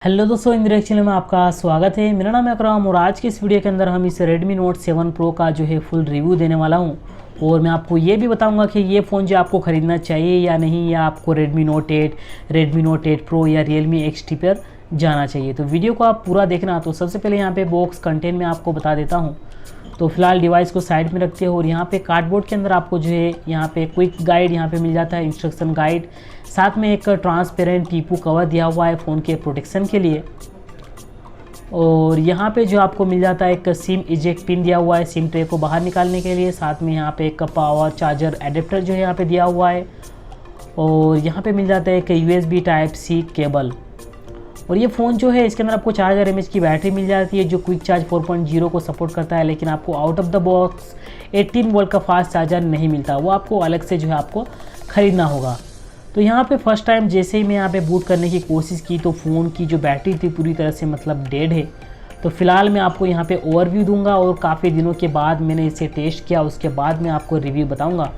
Hello दोस्तों, इन direction में आपका स्वागत है। मेरा नाम है अकराम और आज की इस वीडियो के अंदर हम इस Redmi Note 7 Pro का जो है फुल रिव्यू देने वाला हूं और मैं आपको ये भी बताऊंगा कि ये फ़ोन जो आपको ख़रीदना चाहिए या नहीं, या आपको Redmi Note 8, Redmi Note 8 Pro या Realme XT पर जाना चाहिए। तो वीडियो को आप पूरा देखना। तो सबसे पहले यहाँ पे बॉक्स कंटेंट में आपको बता देता हूँ। तो फिलहाल डिवाइस को साइड में रखते हो और यहाँ पे कार्डबोर्ड के अंदर आपको जो है यहाँ पे क्विक गाइड यहाँ पे मिल जाता है, इंस्ट्रक्शन गाइड, साथ में एक ट्रांसपेरेंट टीपू कवर दिया हुआ है फ़ोन के प्रोटेक्शन के लिए। और यहाँ पे जो आपको मिल जाता है एक सिम इजेक्ट पिन दिया हुआ है सिम ट्रे को बाहर निकालने के लिए। साथ में यहाँ पे एक पावर चार्जर एडेप्टर जो है यहाँ पे दिया हुआ है। और यहाँ पे मिल जाता है एक USB टाइप C केबल। और ये फ़ोन जो है इसके अंदर आपको 4000 mAh की बैटरी मिल जाती है जो क्विक चार्ज 4.0 को सपोर्ट करता है, लेकिन आपको out of the box 18 volt का फास्ट चार्जर नहीं मिलता, वो आपको अलग से जो है आपको ख़रीदना होगा। तो यहाँ पे फर्स्ट टाइम जैसे ही मैं यहाँ पे बूट करने की कोशिश की तो फ़ोन की जो बैटरी थी पूरी तरह से मतलब डेड है। तो फ़िलहाल मैं आपको यहाँ पे ओवरव्यू दूंगा और काफ़ी दिनों के बाद मैंने इसे टेस्ट किया, उसके बाद मैं आपको रिव्यू बताऊँगा।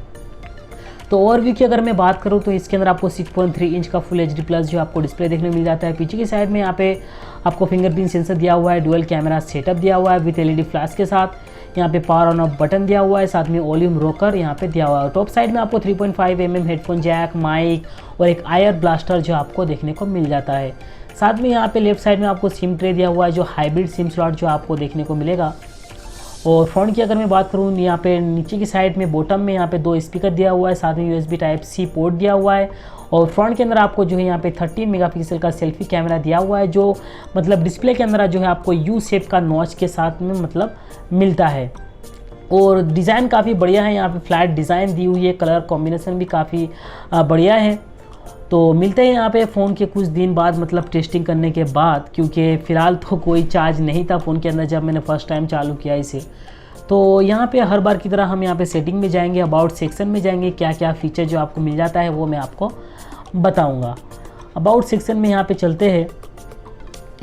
तो ओवरव्यू की अगर मैं बात करूँ तो इसके अंदर आपको 6.3 इंच का फुल HD प्लस जो आपको डिस्प्ले देखने को मिल जाता है। पीछे की साइड में यहाँ पे आपको फिंगरप्रिंट सेंसर दिया हुआ है, डुअल कैमरा सेटअप दिया हुआ है विथ LED फ्लैश के साथ। यहाँ पे पावर ऑन ऑफ बटन दिया हुआ है, साथ में वॉल्यूम रोकर यहाँ पे दिया हुआ है। टॉप साइड में आपको 3.5 mm हेडफोन जैक, माइक और एक आयर ब्लास्टर जो आपको देखने को मिल जाता है। साथ में यहाँ पे लेफ्ट साइड में आपको सिम ट्रे दिया हुआ है जो हाइब्रिड सिम स्लॉट जो आपको देखने को मिलेगा। और फ़ोन की अगर मैं बात करूँ, यहाँ पे नीचे की साइड में बॉटम में यहाँ पे 2 स्पीकर दिया हुआ है, साथ में USB टाइप C पोर्ट दिया हुआ है। और फ्रंट के अंदर आपको जो है यहाँ पे 13 मेगापिक्सल का सेल्फी कैमरा दिया हुआ है जो मतलब डिस्प्ले के अंदर जो है आपको U शेप का नॉच के साथ में मतलब मिलता है। और डिज़ाइन काफ़ी बढ़िया है, यहाँ पे फ्लैट डिज़ाइन दी हुई है, कलर कॉम्बिनेशन भी काफ़ी बढ़िया है। तो मिलते हैं यहाँ पे फ़ोन के कुछ दिन बाद मतलब टेस्टिंग करने के बाद, क्योंकि फ़िलहाल तो कोई चार्ज नहीं था फ़ोन के अंदर जब मैंने फ़र्स्ट टाइम चालू किया इसे। तो यहाँ पे हर बार की तरह हम यहाँ पे सेटिंग में जाएंगे, अबाउट सेक्शन में जाएंगे, क्या क्या फ़ीचर जो आपको मिल जाता है वो मैं आपको बताऊँगा। अबाउट सेक्शन में यहाँ पे चलते हैं।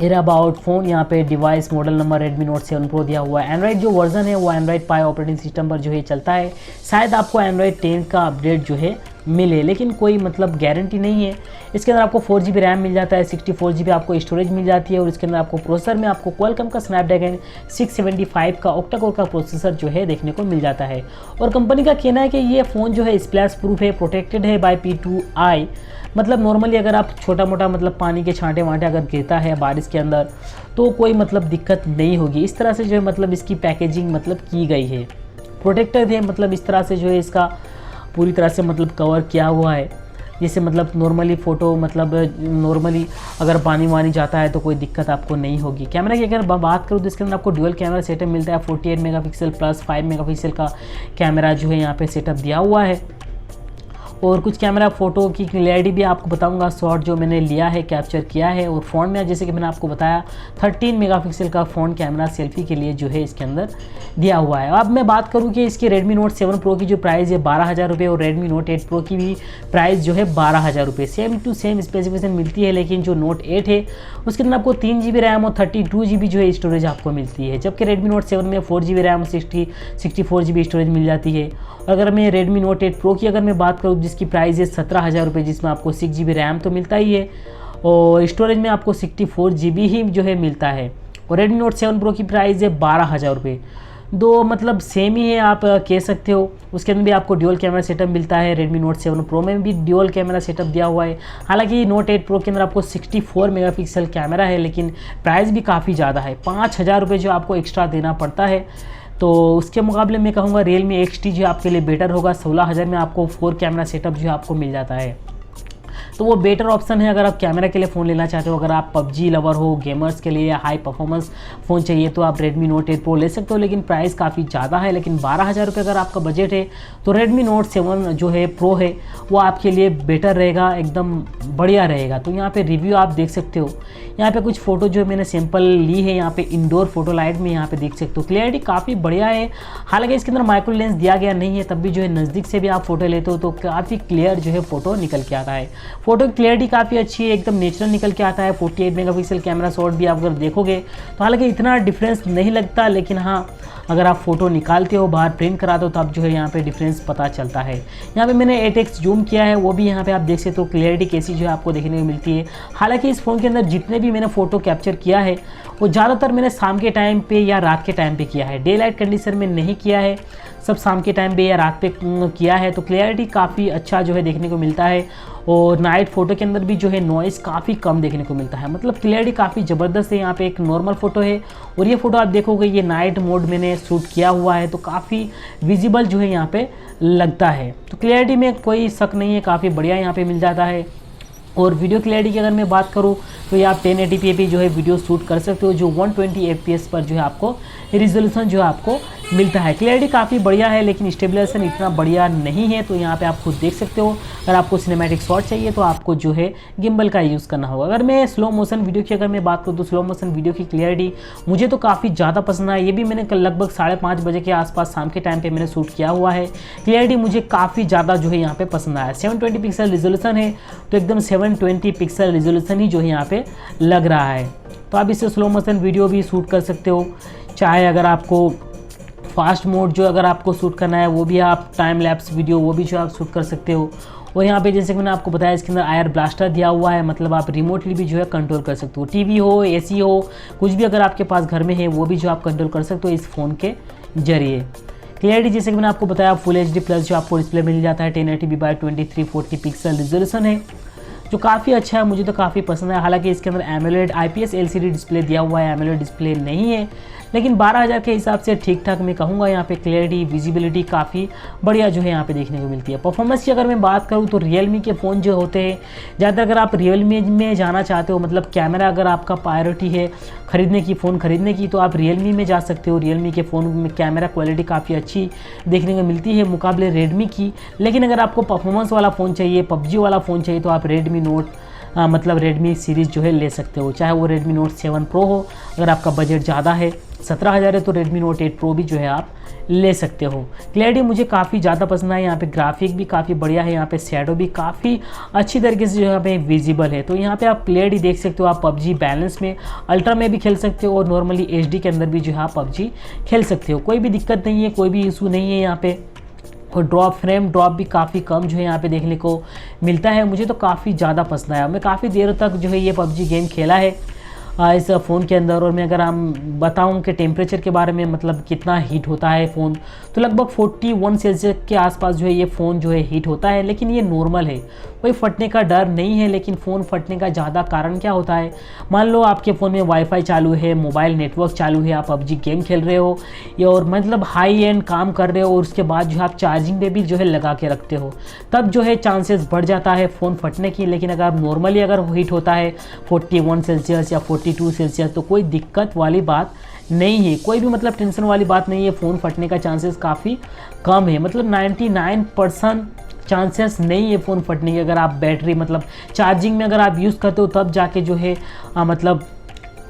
एयर अबाउट फ़ोन, यहाँ पे device model number Redmi Note 7 Pro दिया हुआ है। एंड्रॉइड जो वर्जन है वो एंड्रॉइड पाई ऑपरेटिंग सिस्टम पर जो है चलता है। शायद आपको एंड्रॉइड 10 का अपडेट जो है मिले, लेकिन कोई मतलब गारंटी नहीं है। इसके अंदर आपको 4GB रैम मिल जाता है, 64GB आपको स्टोरेज मिल जाती है। और इसके अंदर आपको प्रोसेसर में आपको क्वालकॉम का स्नैपड्रैगन 675 का ऑक्टा कोर का प्रोसेसर जो है देखने को मिल जाता है। और कंपनी का कहना है कि ये फ़ोन जो है स्प्लैश प्रूफ है, प्रोटेक्टेड है बाय P2I। मतलब नॉर्मली अगर आप छोटा मोटा मतलब पानी के छांटे वांटे अगर गिरता है बारिश के अंदर तो कोई मतलब दिक्कत नहीं होगी। इस तरह से जो है मतलब इसकी पैकेजिंग मतलब की गई है, प्रोटेक्टेड है, मतलब इस तरह से जो है इसका पूरी तरह से मतलब कवर किया हुआ है। जैसे मतलब नॉर्मली फ़ोटो मतलब नॉर्मली अगर पानी वानी जाता है तो कोई दिक्कत आपको नहीं होगी। कैमरा की अगर बात करूँ तो इसके अंदर आपको डुअल कैमरा सेटअप मिलता है। 48 मेगापिक्सल प्लस 5 मेगापिक्सल का कैमरा जो है यहाँ पे सेटअप दिया हुआ है। और कुछ कैमरा फ़ोटो की क्लियरिटी भी आपको बताऊंगा, शॉट जो मैंने लिया है कैप्चर किया है। और फ़ोन में जैसे कि मैंने आपको बताया 13 मेगापिक्सल का फ़ोन कैमरा सेल्फी के लिए जो है इसके अंदर दिया हुआ है। अब मैं बात करूं कि इसकी Redmi Note 7 Pro की जो प्राइस है 12,000 रुपये और Redmi Note 8 Pro की भी प्राइस जो है 12,000 रुपये। सेम टू सेम स्पेसिफिकेशन मिलती है, लेकिन जो Note 8 है उसके अंदर आपको 3GB रैम और 32GB जो है स्टोरेज आपको मिलती है, जबकि Redmi Note 7 में 4GB रैम और 64GB स्टोरेज मिल जाती है। और अगर मैं Redmi Note 8 Pro की अगर मैं बात करूँ जिसकी प्राइस है 17,000 रुपये, जिसमें आपको 6GB रैम तो मिलता ही है और स्टोरेज में आपको 64GB ही जो है मिलता है। और Redmi Note 7 Pro की प्राइस है 12,000 रुपये। दो मतलब सेम ही है आप कह सकते हो। उसके अंदर भी आपको ड्यूअल कैमरा सेटअप मिलता है। Redmi Note 7 Pro में भी ड्यूअल कैमरा सेटअप दिया हुआ है। हालांकि Note 8 Pro के अंदर आपको 64 मेगापिक्सल कैमरा है, लेकिन प्राइस भी काफ़ी ज़्यादा है, 5,000 रुपये जो आपको एक्स्ट्रा देना पड़ता है। तो उसके मुकाबले मैं कहूँगा Realme XT जो आपके लिए बेटर होगा। 16,000 में आपको 4 कैमरा सेटअप जो आपको मिल जाता है, तो वो बेटर ऑप्शन है अगर आप कैमरा के लिए फ़ोन लेना चाहते हो। अगर आप PUBG लवर हो, गेमर्स के लिए हाई परफॉर्मेंस फ़ोन चाहिए तो आप Redmi Note 8 Pro ले सकते हो, लेकिन प्राइस काफ़ी ज़्यादा है। लेकिन 12,000 रुपये अगर आपका बजट है तो Redmi Note 7 जो है Pro है वो आपके लिए बेटर रहेगा, एकदम बढ़िया रहेगा। तो यहाँ पे रिव्यू आप देख सकते हो। यहाँ पे कुछ फ़ोटो जो मैंने सैंपल ली है, यहाँ पे इंडोर फोटो लाइट में यहाँ पे देख सकते हो, क्लियरिटी काफ़ी बढ़िया है। हालांकि इसके अंदर माइक्रो लेंस दिया गया नहीं है, तब भी जो है नज़दीक से भी आप फोटो लेते हो तो काफ़ी क्लियर जो है फ़ोटो निकल के आता है। फ़ोटो की क्लियरिटी काफ़ी अच्छी है, एकदम नेचुरल निकल के आता है। 48 मेगापिक्सल कैमरा शॉट भी आप अगर देखोगे तो हालांकि इतना डिफरेंस नहीं लगता, लेकिन हाँ अगर आप फ़ोटो निकालते हो बाहर प्रिंट कराते हो तब जो है यहाँ पे डिफरेंस पता चलता है। यहाँ पे मैंने 8x जूम किया है, वो भी यहाँ पे आप देख सकते हो क्लियरिटी कैसी जो है आपको देखने को मिलती है। हालांकि इस फ़ोन के अंदर जितने भी मैंने फ़ोटो कैप्चर किया है वो ज़्यादातर मैंने शाम के टाइम पे या रात के टाइम पे किया है, डे लाइट कंडीशन में नहीं किया है, सब शाम के टाइम पे या रात पे किया है। तो क्लियरिटी काफ़ी अच्छा जो है देखने को मिलता है, और नाइट फ़ोटो के अंदर भी जो है नॉइज़ काफ़ी कम देखने को मिलता है, मतलब क्लियरिटी काफ़ी ज़बरदस्त है। यहाँ पे एक नॉर्मल फ़ोटो है और ये फ़ोटो आप देखोगे ये नाइट मोड मैंने शूट किया हुआ है, तो काफ़ी विजिबल जो है यहाँ पे लगता है। तो क्लियरिटी में कोई शक नहीं है, काफ़ी बढ़िया यहाँ पे मिल जाता है। और वीडियो क्लियरिटी की अगर मैं बात करूँ तो ये आप 1080p पे जो है वीडियो शूट कर सकते हो, जो 120 fps पर जो है आपको रिजोल्यूशन जो है आपको मिलता है। क्लियरिटी काफ़ी बढ़िया है, लेकिन स्टेबलाइजेशन इतना बढ़िया नहीं है। तो यहाँ पे आप खुद देख सकते हो, अगर आपको सिनेमैटिक शॉट चाहिए तो आपको जो है गिम्बल का यूज़ करना होगा। अगर मैं स्लो मोशन वीडियो की अगर मैं बात करूँ तो स्लो मोशन वीडियो की क्लियरिटी मुझे तो काफ़ी ज़्यादा पसंद है। ये भी मैंने लगभग 5:30 बजे के आसपास शाम के टाइम पर मैंने शूट किया हुआ है। क्लियरिटी मुझे काफ़ी ज़्यादा जो है यहाँ पे पसंद आया। 720 पिक्सल रिजोल्यूशन है, तो एकदम 720 पिक्सल रिजोल्यूशन ही जो है यहाँ पे लग रहा है। तो आप इससे स्लो मोशन वीडियो भी शूट कर सकते हो, चाहे अगर आपको फास्ट मोड जो अगर आपको शूट करना है वो भी आप टाइम लैप्स वीडियो वो भी जो आप शूट कर सकते हो। और यहाँ पे जैसे कि मैंने आपको बताया इसके अंदर आयर ब्लास्टर दिया हुआ है, मतलब आप रिमोटली भी जो है कंट्रोल कर सकते हो। टीवी हो, एसी हो, कुछ भी अगर आपके पास घर में है वो भी जो आप कंट्रोल कर सकते हो इस फ़ोन के जरिए। क्लियरिटी जैसे कि मैंने आपको बताया फुल HD प्लस जो आपको डिस्प्ले मिल जाता है, 1080p/2340 पिक्सल रिजोल्यूशन है, जो काफ़ी अच्छा है, मुझे तो काफ़ी पसंद है। हालांकि इसके अंदर एमोलेड IPS LCD डिस्प्ले दिया हुआ है, एमोलेड डिस्प्ले नहीं है, लेकिन 12,000 के हिसाब से ठीक ठाक मैं कहूँगा। यहाँ पे क्लियरिटी विजिबिलिटी काफ़ी बढ़िया जो है यहाँ पे देखने को मिलती है। परफॉर्मेंस की अगर मैं बात करूँ तो Realme के फ़ोन जो होते हैं, ज़्यादातर अगर आप Realme में जाना चाहते हो, मतलब कैमरा अगर आपका प्रायोरिटी है ख़रीदने की, फ़ोन ख़रीदने की, तो आप Realme में जा सकते हो। Realme के फ़ोन में कैमरा क्वालिटी काफ़ी अच्छी देखने को मिलती है मुकाबले Redmi की। लेकिन अगर आपको परफॉर्मेंस वाला फ़ोन चाहिए, PUBG वाला फ़ोन चाहिए, तो आप Redmi Note मतलब Redmi सीरीज़ जो है ले सकते हो, चाहे वो Redmi Note 7 Pro हो। अगर आपका बजट ज़्यादा है, 17,000 है, तो Redmi Note 8 Pro भी जो है आप ले सकते हो। क्लियरिटी मुझे काफ़ी ज़्यादा पसंद है, यहाँ पे ग्राफिक भी काफ़ी बढ़िया है, यहाँ पे शैडो भी काफ़ी अच्छी तरीके से जो यहाँ पे विजिबल है। तो यहाँ पे आप क्लियरिटी देख सकते हो, आप PUBG बैलेंस में अल्ट्रा में भी खेल सकते हो और नॉर्मली HD के अंदर भी जो है आप PUBG खेल सकते हो, कोई भी दिक्कत नहीं है, कोई भी इशू नहीं है यहाँ पे। और फ्रेम ड्रॉप भी काफ़ी कम जो है यहाँ पे देखने को मिलता है, मुझे तो काफ़ी ज़्यादा पसंद आया। मैं काफ़ी देर तक जो है ये PUBG गेम खेला है इस फ़ोन के अंदर। और मैं अगर हम बताऊं कि टेम्परेचर के बारे में, मतलब कितना हीट होता है फ़ोन, तो लगभग 41 सेल्सियस के आसपास जो है ये फ़ोन जो है हीट होता है, लेकिन ये नॉर्मल है, कोई फटने का डर नहीं है। लेकिन फ़ोन फटने का ज़्यादा कारण क्या होता है, मान लो आपके फ़ोन में वाईफाई चालू है, मोबाइल नेटवर्क चालू है, आप PUBG गेम खेल रहे हो या और मतलब हाई एंड काम कर रहे हो, और उसके बाद जो आप चार्जिंग पे भी जो है लगा के रखते हो, तब जो है चांसेस बढ़ जाता है फ़ोन फटने की। लेकिन अगर आप नॉर्मली अगर हीट होता है 41 सेल्सियस या 42 सेल्सियस, तो कोई दिक्कत वाली बात नहीं है, कोई भी मतलब टेंशन वाली बात नहीं है। फ़ोन फटने का चांसेस काफ़ी कम है, मतलब 99% चांसेस नहीं है फ़ोन फटने के। अगर आप बैटरी मतलब चार्जिंग में अगर आप यूज़ करते हो तब जाके जो है मतलब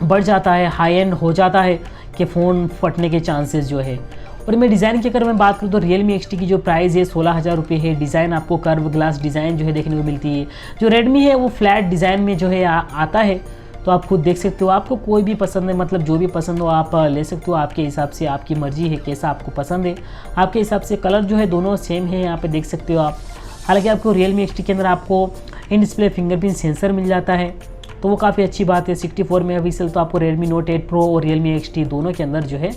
बढ़ जाता है, हाई एंड हो जाता है कि फ़ोन फटने के चांसेस जो है। और मैं डिज़ाइन की अगर मैं बात करूँ तो Realme XT की जो प्राइस है 16,000 रुपये है। डिज़ाइन आपको कर्व ग्लास डिज़ाइन जो है देखने को मिलती है। जो Redmi है वो फ्लैट डिज़ाइन में जो है आता है, तो आप खुद देख सकते हो, आपको कोई भी पसंद है, मतलब जो भी पसंद हो आप ले सकते हो, आपके हिसाब से, आपकी मर्जी है कैसा आपको पसंद है, आपके हिसाब से। कलर जो है दोनों सेम है, यहाँ पे देख सकते हो आप। हालांकि आपको Realme XT के अंदर आपको इन डिस्प्ले फिंगरप्रिंट सेंसर मिल जाता है, तो वो काफ़ी अच्छी बात है। 64 मेगापिक्सल तो आपको Redmi Note 8 Pro और Realme XT दोनों के अंदर जो है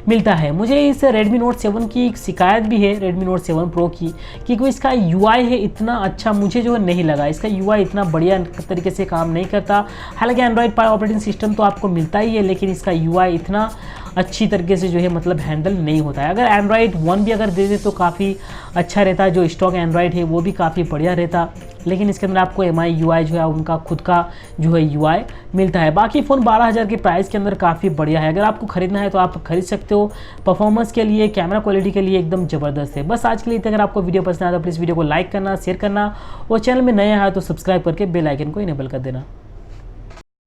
मिलता है। मुझे इस Redmi Note 7 की एक शिकायत भी है, Redmi Note 7 Pro की, क्योंकि इसका UI है इतना अच्छा मुझे जो नहीं लगा, इसका UI इतना बढ़िया तरीके से काम नहीं करता। हालांकि एंड्रॉयड ऑपरेटिंग सिस्टम तो आपको मिलता ही है, लेकिन इसका UI इतना अच्छी तरीके से जो है मतलब हैंडल नहीं होता है। अगर एंड्रॉयड 1 भी अगर दे दे तो काफ़ी अच्छा रहता है, जो स्टॉक एंड्रॉयड है वो भी काफ़ी बढ़िया रहता, लेकिन इसके अंदर आपको MI UI जो है उनका खुद का जो है UI मिलता है। बाकी फ़ोन 12,000 के प्राइस के अंदर काफ़ी बढ़िया है, अगर आपको ख़रीदना है तो आप खरीद सकते हो। परफॉर्मेंस के लिए, कैमरा क्वालिटी के लिए एकदम ज़बरदस्त है। बस आज के लिए इतना। अगर आपको वीडियो पसंद आया तो प्लीज़ वीडियो को लाइक करना, शेयर करना, और चैनल में नए आया तो सब्सक्राइब करके बेल आइकन को इनेबल कर देना।